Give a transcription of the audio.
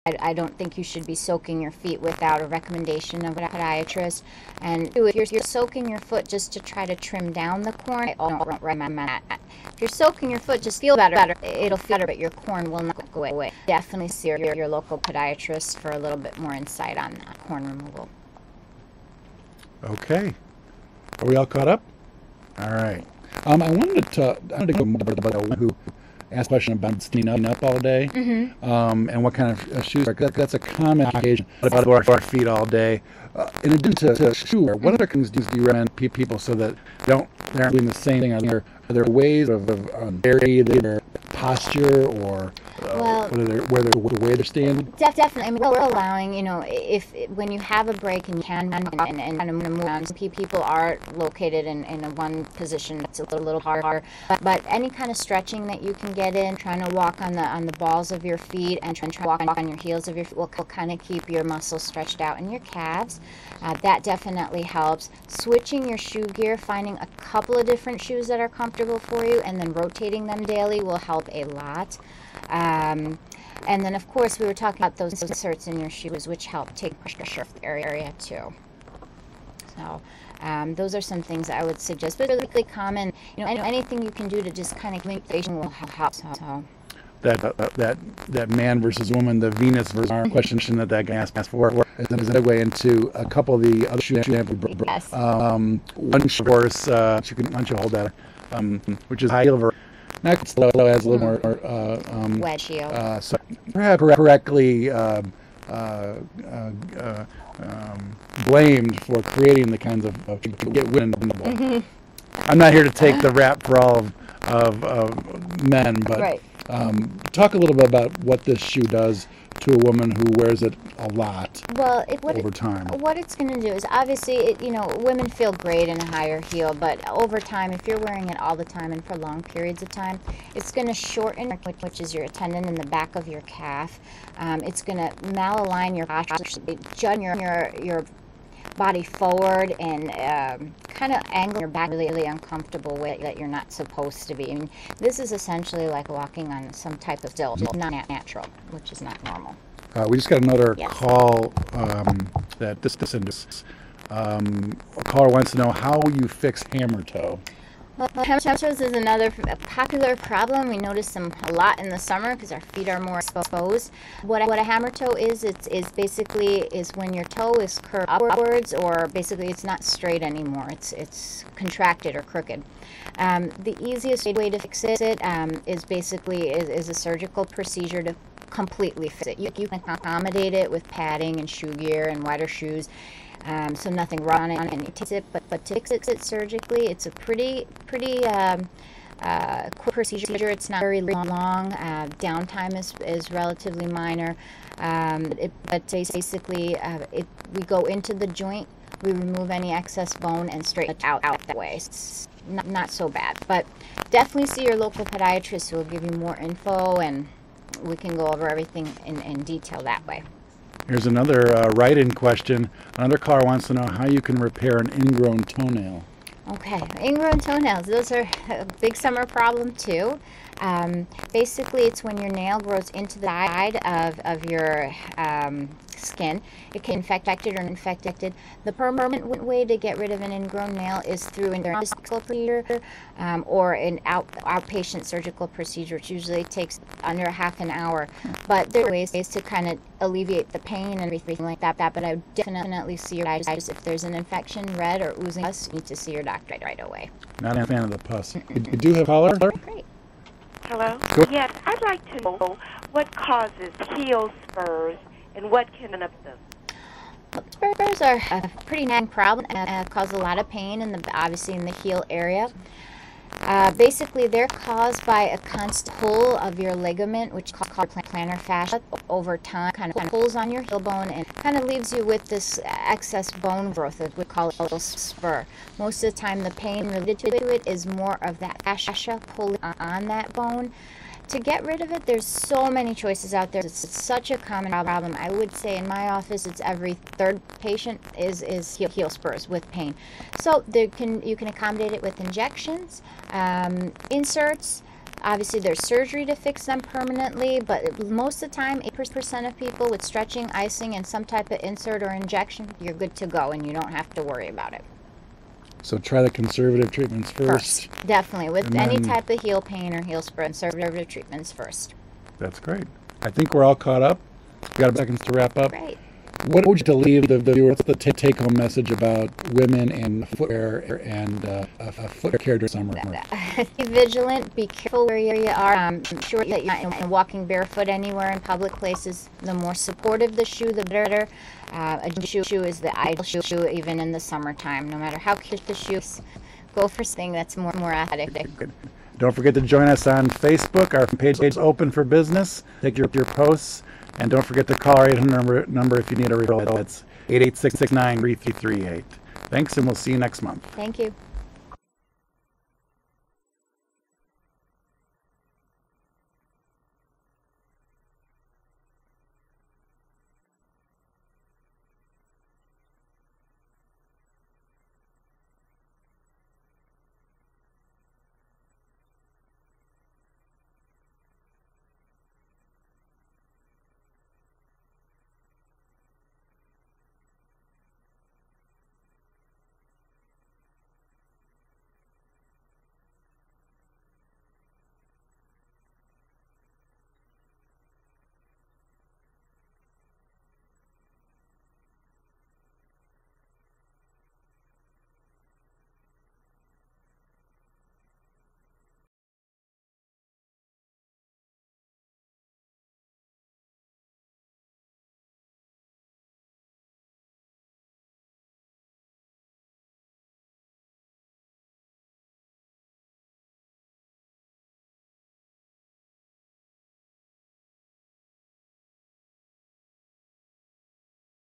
I don't think you should be soaking your feet without a recommendation of a podiatrist. And if you're soaking your foot just to try to trim down the corn, I don't recommend that. If you're soaking your foot, just feel better. It'll feel better, but your corn will not go away. Definitely see your local podiatrist for a little bit more insight on corn removal. Okay. Are we all caught up? All right. I wanted to go more about a woman who asked a question about standing up all day, and what kind of shoes are. That's a common occasion about our feet all day. In addition to shoe wear, what other things do you recommend people so that they aren't doing the same thing? Are there ways of vary their posture or the way they're standing? Definitely. I mean, we're allowing, if when you have a break and you can and kind of move around, people are located in a one position that's a little harder. But any kind of stretching that you can get in, trying to walk on the balls of your feet and trying to walk on your heels of your feet will kind of keep your muscles stretched out in your calves. That definitely helps. Switching your shoe gear, finding a couple of different shoes that are comfortable for you, and then rotating them daily will help a lot. And then, of course, we were talking about those inserts in your shoes, which help take pressure off the area too. So those are some things I would suggest. But really common, anything you can do to just kind of make the patient will help. So. That man versus woman, the Venus versus Mars question that guy asked for is a segue into a couple of the other shoes you have. Yes. One, of course, why don't you hold that, which is high heel. Not slow, has a little more wedge heel. So perhaps correctly blamed for creating the kinds of get winnable. I'm not here to take the rap for all of men, but. Right. Talk a little bit about what this shoe does to a woman who wears it a lot over time. What it's going to do is, obviously, women feel great in a higher heel, but over time, if you're wearing it all the time and for long periods of time, it's going to shorten, which is your tendon in the back of your calf. It's going to malalign your posture, judge your body forward and kind of angle your back really uncomfortable way that you're not supposed to be. I mean, this is essentially like walking on some type of still, not natural, which is not normal. We just got another call that a caller wants to know how you fix hammer toe. Well, hammer toes is another popular problem. We notice them a lot in the summer because our feet are more exposed. What a hammer toe is basically when your toe is curved upwards, or basically it's not straight anymore. It's contracted or crooked. The easiest way to fix it is basically a surgical procedure to completely fix it. You can accommodate it with padding and shoe gear and wider shoes. So nothing wrong on it, and it takes it, but to fix it surgically, it's a pretty quick procedure. It's not very long. Downtime is relatively minor. But basically, we go into the joint, we remove any excess bone, and straighten it out that way. It's not so bad, but definitely see your local podiatrist who will give you more info, and we can go over everything in detail that way. Here's another write-in question. Another caller wants to know how you can repair an ingrown toenail. Okay, ingrown toenails, those are a big summer problem too. Basically, it's when your nail grows into the side of your skin. It can infect it or infected. The permanent way to get rid of an ingrown nail is through an endoscopic procedure or an outpatient surgical procedure, which usually takes under a half an hour. But there are ways to kind of alleviate the pain and everything like that. But I would definitely see your doctor. If there's an infection, red or oozing pus, you need to see your doctor right away. Not a fan of the pus. You do have a caller? Great. Hello? Yes, I'd like to know what causes heel spurs and what can up them. Spurs are a pretty nagging problem and cause a lot of pain obviously in the heel area. Basically, they're caused by a constant pull of your ligament, which is called plantar fascia, over time. Kind of pulls on your heel bone and kind of leaves you with this excess bone growth, we call it a little spur. Most of the time, the pain related to it is more of that fascia pulling on that bone. To get rid of it, there's so many choices out there. It's such a common problem. I would say in my office, it's every third patient is heel spurs with pain. So you can accommodate it with injections, inserts, Obviously, there's surgery to fix them permanently, but most of the time, 8% of people with stretching, icing, and some type of insert or injection, you're good to go, and you don't have to worry about it. So try the conservative treatments first. Definitely, with And any then- type of heel pain or heel spread, conservative treatments first. That's great. I think we're all caught up. We've got seconds to wrap up. Great. What would you to leave the viewers? What's the take-home message about women and footwear and foot care during summer? Be vigilant. Be careful where you are. Make sure that you're not walking barefoot anywhere in public places. The more supportive the shoe, the better. A shoe is the ideal shoe, even in the summertime. No matter how cute the shoe is, go for something that's more athletic. Good. Don't forget to join us on Facebook. Our page is open for business. Take your posts. And don't forget to call our 800 number if you need a referral. It's 886-669-3338. Thanks, and we'll see you next month. Thank you.